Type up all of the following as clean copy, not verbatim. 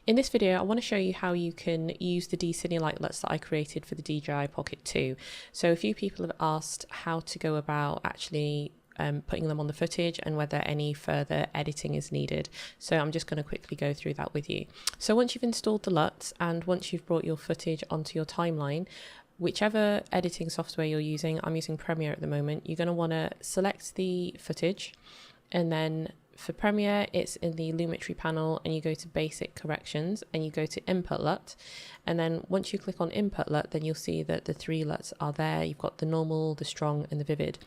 In this video, I want to show you how you can use the D-Cinelike LUTs that I created for the DJI Pocket 2. So a few people have asked how to go about actually putting them on the footage and whether any further editing is needed. So I'm just going to quickly go through that with you. So once you've installed the LUTs and once you've brought your footage onto your timeline, whichever editing software you're using, I'm using Premiere at the moment, you're going to want to select the footage, and then for Premiere it's in the Lumetri panel and you go to basic corrections and you go to input LUT, and then once you click on input LUT then you'll see that the three LUTs are there. You've got the normal, the strong and the vivid,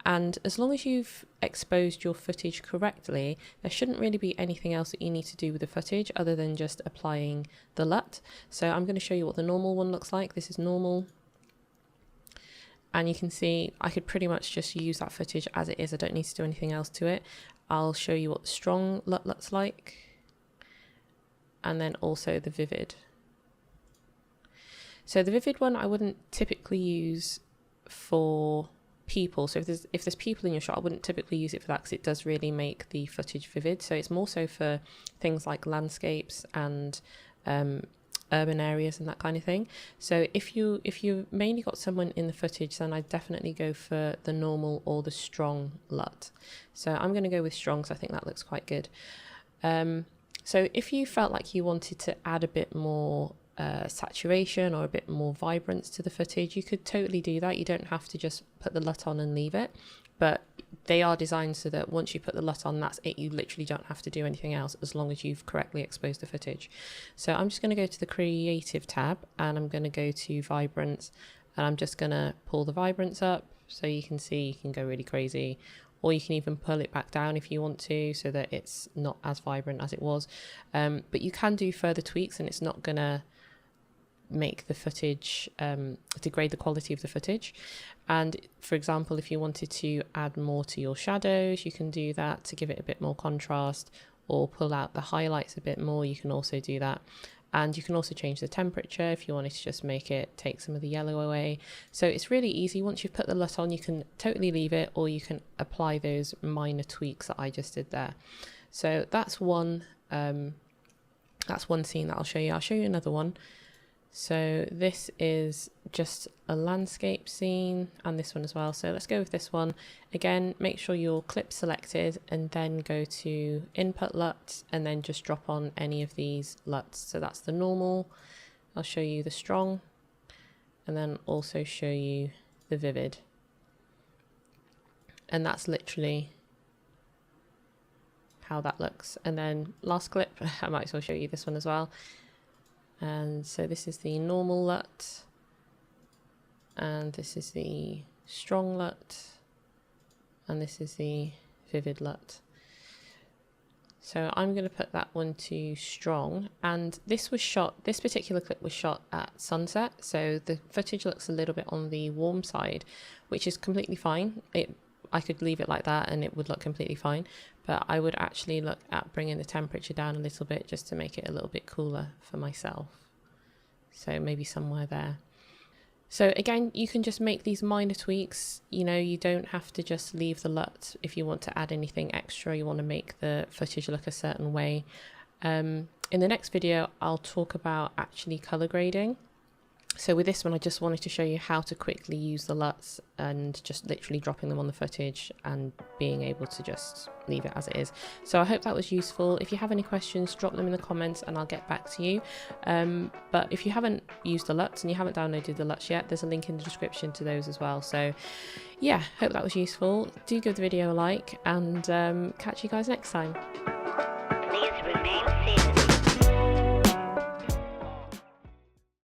and as long as you've exposed your footage correctly there shouldn't really be anything else that you need to do with the footage other than just applying the LUT. So I'm going to show you what the normal one looks like. This is normal. And you can see I could pretty much just use that footage as it is. I don't need to do anything else to it. I'll show you what the strong LUT looks like, and then also the vivid. So the vivid one I wouldn't typically use for people. So if there's people in your shot, I wouldn't typically use it for that because it does really make the footage vivid. So it's more so for things like landscapes and urban areas and that kind of thing. So if you mainly got someone in the footage, then I'd definitely go for the normal or the strong LUT. So I'm going to go with strong because I think that looks quite good. So if you felt like you wanted to add a bit more saturation or a bit more vibrance to the footage, you could totally do that. You don't have to just put the LUT on and leave it, but they are designed so that once you put the LUT on, that's it. You literally don't have to do anything else as long as you've correctly exposed the footage. So I'm just going to go to the Creative tab and I'm going to go to Vibrance, and I'm just going to pull the vibrance up so you can see you can go really crazy, or you can even pull it back down if you want to so that it's not as vibrant as it was. But you can do further tweaks and it's not going to make the footage degrade the quality of the footage. And for example, if you wanted to add more to your shadows, you can do that to give it a bit more contrast, or pull out the highlights a bit more, you can also do that. And you can also change the temperature if you wanted to just make it take some of the yellow away. So it's really easy. Once you've put the LUT on, you can totally leave it, or you can apply those minor tweaks that I just did there. So that's one scene that I'll show you. I'll show you another one. So this is just a landscape scene, and this one as well. So let's go with this one. Again, make sure your clip's selected and then go to input LUT and then just drop on any of these LUTs. So that's the normal. I'll show you the strong and then also show you the vivid. And that's literally how that looks. And then last clip, I might as well show you this one as well. And so this is the normal LUT, and this is the strong LUT, and this is the vivid LUT. So I'm going to put that one to strong, and this particular clip was shot at sunset, so the footage looks a little bit on the warm side, which is completely fine. I could leave it like that and it would look completely fine, but I would actually look at bringing the temperature down a little bit just to make it a little bit cooler for myself. So maybe somewhere there. So again, you can just make these minor tweaks. You know, you don't have to just leave the LUT if you want to add anything extra, you want to make the footage look a certain way. In the next video, I'll talk about actually color grading. So with this one, I just wanted to show you how to quickly use the LUTs and just literally dropping them on the footage and being able to just leave it as it is. So I hope that was useful. If you have any questions, drop them in the comments and I'll get back to you. But if you haven't used the LUTs and you haven't downloaded the LUTs yet, there's a link in the description to those as well. So yeah, hope that was useful. Do give the video a like and catch you guys next time.